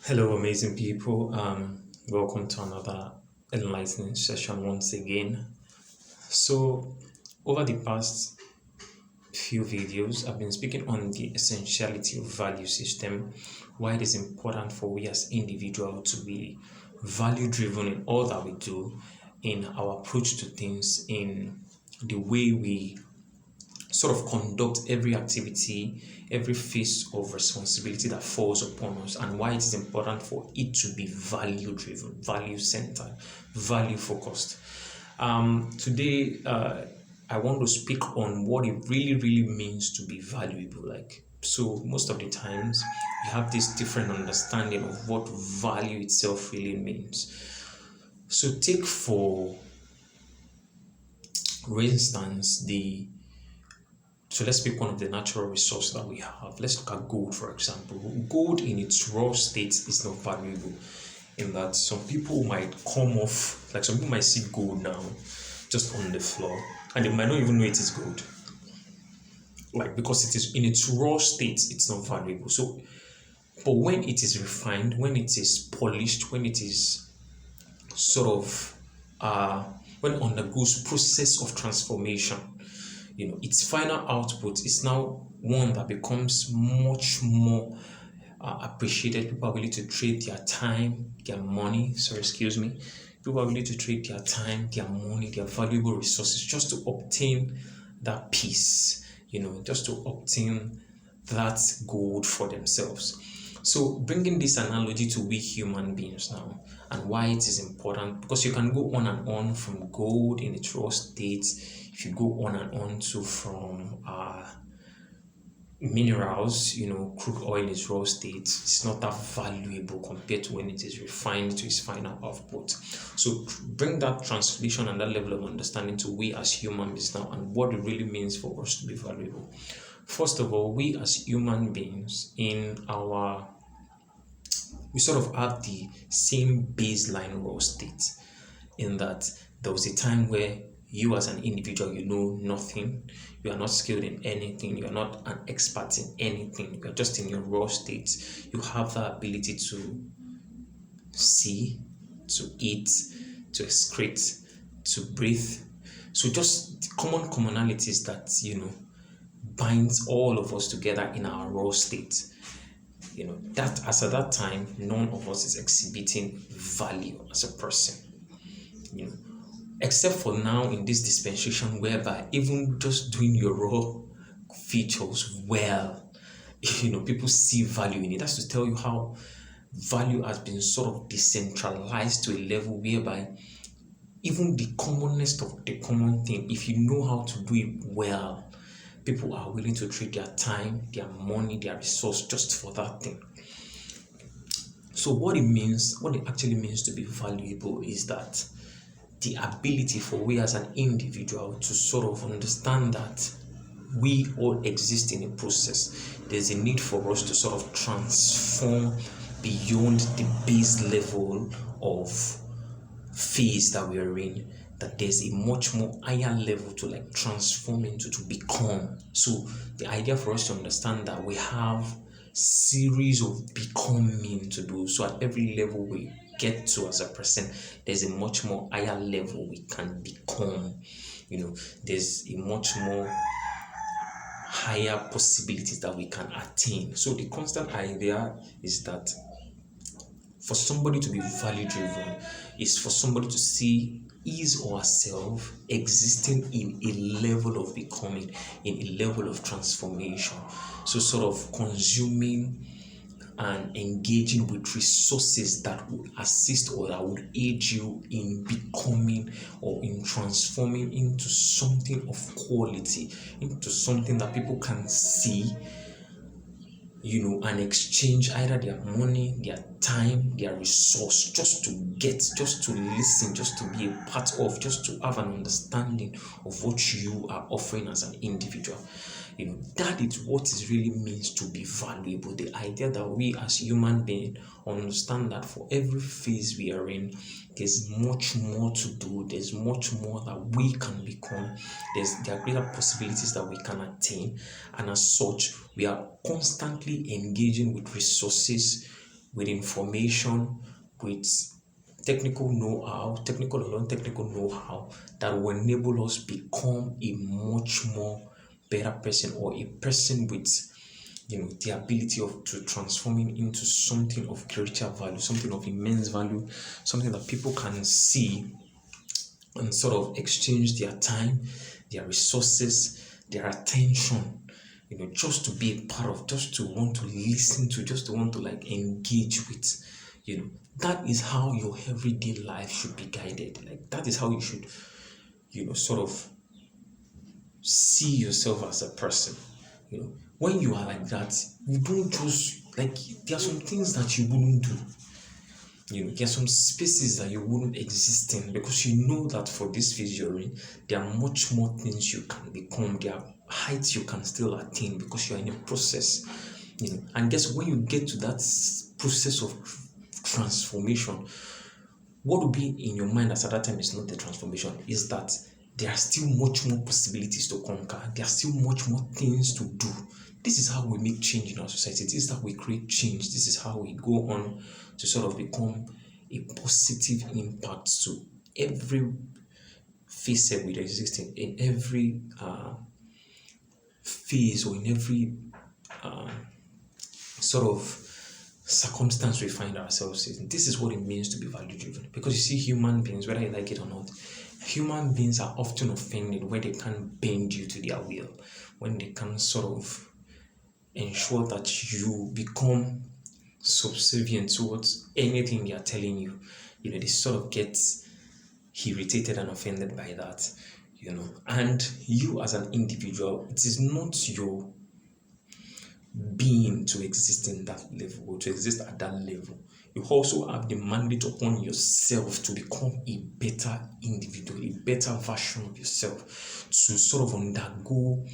Hello, amazing people. Welcome to another enlightening session once again. So, over the past few videos, I've been speaking on the essentiality of value system, why it is important for we as individuals to be value driven in all that we do, in our approach to things, in the way we sort of conduct every activity, every phase of responsibility that falls upon us, and why it is important for it to be value driven, value centered, value focused. Today, I want to speak on what it really means to be valuable. So, most of the times, you have this different understanding of what value itself really means. So, take for instance the So let's pick one of the natural resources that we have. Let's look at gold, for example. Gold in its raw state is not valuable in that some people might come off, like some people might see gold now just on the floor and they might not even know it is gold. Like because it is in its raw state, it's not valuable. So, but when it is refined, when it is polished, when it is sort of when it undergoes process of transformation, its final output is now one that becomes much more appreciated. People are willing to trade their time, their money, sorry, excuse me. People are willing to trade their time, their money, their valuable resources just to obtain that peace, just to obtain that gold for themselves. So, bringing this analogy to we human beings now and why it is important, because you can go on and on from gold in its raw state, if you go on and on to from minerals, crude oil in its raw state, it's not that valuable compared to when it is refined to its final output. So bring that translation and that level of understanding to we as human beings now and what it really means for us to be valuable. First of all, we as human beings we sort of have the same baseline raw state in that there was a time where you as an individual, you know nothing, you are not skilled in anything, you are not an expert in anything, you are just in your raw state. You have the ability to see, to eat, to excrete, to breathe. So just the common commonalities that binds all of us together in our raw state. That as at that time, none of us is exhibiting value as a person. You know, except for now in this dispensation whereby even just doing your raw features well, people see value in it. That's to tell you how value has been sort of decentralized to a level whereby even the commonest of the common thing, if you know how to do it well, people are willing to trade their time, their money, their resource just for that thing. So what it actually means to be valuable is that the ability for we as an individual to sort of understand that we all exist in a process. There's a need for us to sort of transform beyond the base level of phase that we are in, that there's a much more higher level to like transform into, to become. So the idea for us to understand that we have series of becoming to do. So at every level we get to as a person, there's a much more higher level we can become. There's a much more higher possibilities that we can attain. So the constant idea is that for somebody to be value driven is for somebody to see his or herself existing in a level of becoming, in a level of transformation. So sort of consuming and engaging with resources that would assist or that would aid you in becoming or in transforming into something of quality, into something that people can see, and exchange either their money, their time, their resource just to listen, just to be a part of, just to have an understanding of what you are offering as an individual. That is what it really means to be valuable. The idea that we as human beings understand that for every phase we are in, there's much more to do, there's much more that we can become, there are greater possibilities that we can attain, and as such, we are constantly engaging with resources, with information, with technical or non-technical know-how that will enable us become a much more better person, or a person with the ability of to transforming into something of greater value, something of immense value, something that people can see and sort of exchange their time, their resources, their attention, just to be a part of, just to want to listen to, just to want to like engage with. That is how your everyday life should be guided. Like that is how you should, sort of see yourself as a person. When you are like that, you don't just like there are some things that you wouldn't do. There are some spaces that you wouldn't exist in, because you know that for this phase you're in, there are much more things you can become. There are heights you can still attain because you're in a process. And guess when you get to that process of transformation, what will be in your mind at that time is not the transformation, is that there are still much more possibilities to conquer. There are still much more things to do. This is how we make change in our society. This is how we create change. This is how we go on to sort of become a positive impact to every facet we exist in every phase, or in every sort of circumstance we find ourselves in. This is what it means to be value driven. Because you see, human beings, whether you like it or not, human beings are often offended when they can't bend you to their will, when they can sort of ensure that you become subservient towards anything they are telling you. They sort of get irritated and offended by that. And you as an individual, it is not your being to exist in that level, or to exist at that level. You also have the mandate upon yourself to become a better individual, a better version of yourself, to sort of undergo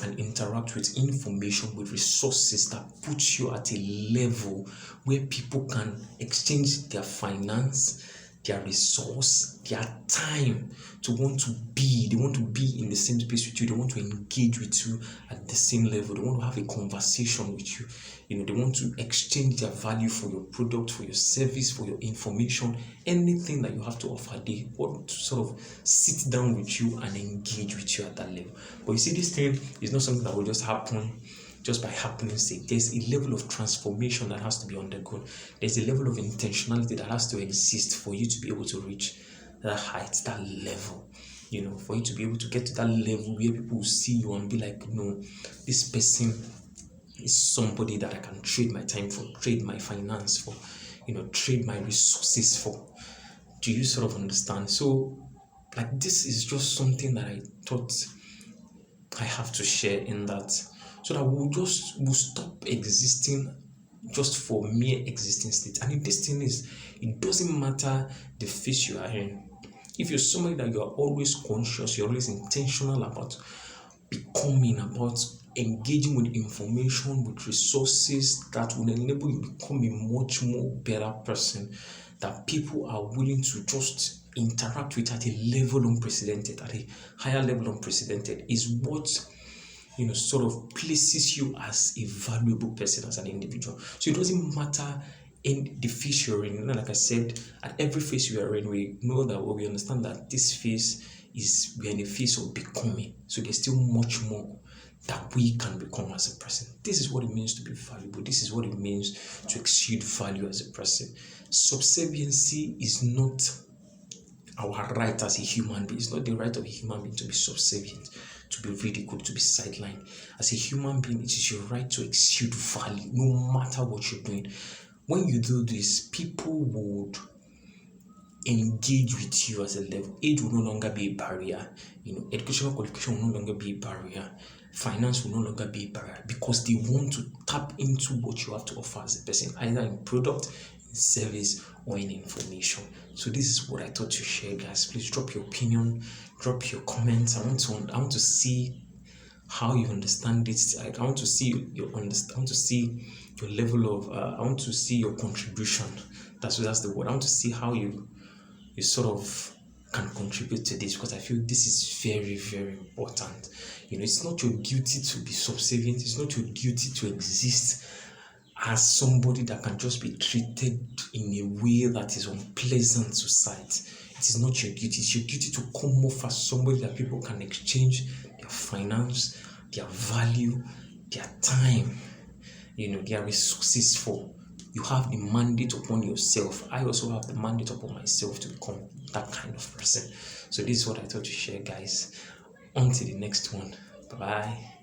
and interact with information, with resources that put you at a level where people can exchange their finance, their resource, their time to want to be. They want to be in the same space with you. They want to engage with you at the same level. They want to have a conversation with you. They want to exchange their value for your product, for your service, for your information, anything that you have to offer. They want to sort of sit down with you and engage with you at that level. But you see, this thing is not something that will just happen just by happening sake. There's a level of transformation that has to be undergone. There's a level of intentionality that has to exist for you to be able to reach that height, that level. For you to be able to get to that level where people will see you and be like, no, this person is somebody that I can trade my time for, trade my finance for, trade my resources for. Do you sort of understand? So, like, this is just something that I thought I have to share in that, so that we'll stop existing just for mere existing state. And if this thing is, it doesn't matter the phase you are in. If you're somebody that you are always conscious, you're always intentional about becoming, about engaging with information, with resources that will enable you to become a much more better person, that people are willing to just interact with at a level unprecedented, at a higher level unprecedented, is what sort of places you as a valuable person, as an individual. So it doesn't matter in the phase you're in. Like I said, at every phase we are in, we know that, well, we understand that this phase is, we're in a phase of becoming. So there's still much more that we can become as a person. This is what it means to be valuable. This is what it means to exude value as a person. Subserviency is not our right as a human being. It's not the right of a human being to be subservient, to be ridiculed, to be sidelined. As a human being, it is your right to exude value, no matter what you're doing. When you do this, people would engage with you as a level. Age will no longer be a barrier. Educational qualification will no longer be a barrier. Finance will no longer be a barrier, because they want to tap into what you have to offer as a person, either in product, in service, or in information. So this is what I thought to share, guys. Please drop your opinion, drop your comments. I want to see how you understand it. I want to see your understand. I want to see your level of. I want to see your contribution. That's the word. I want to see how you sort of can contribute to this, because I feel this is very, very important. It's not your duty to be subservient. It's not your duty to exist as somebody that can just be treated in a way that is unpleasant to sight. It is not your duty. It's your duty to come off as somebody that people can exchange their finance, their value, their time, their resources for. You have the mandate upon yourself. I also have the mandate upon myself to become that kind of person. So this is what I thought to share, guys. On to the next one. Bye bye.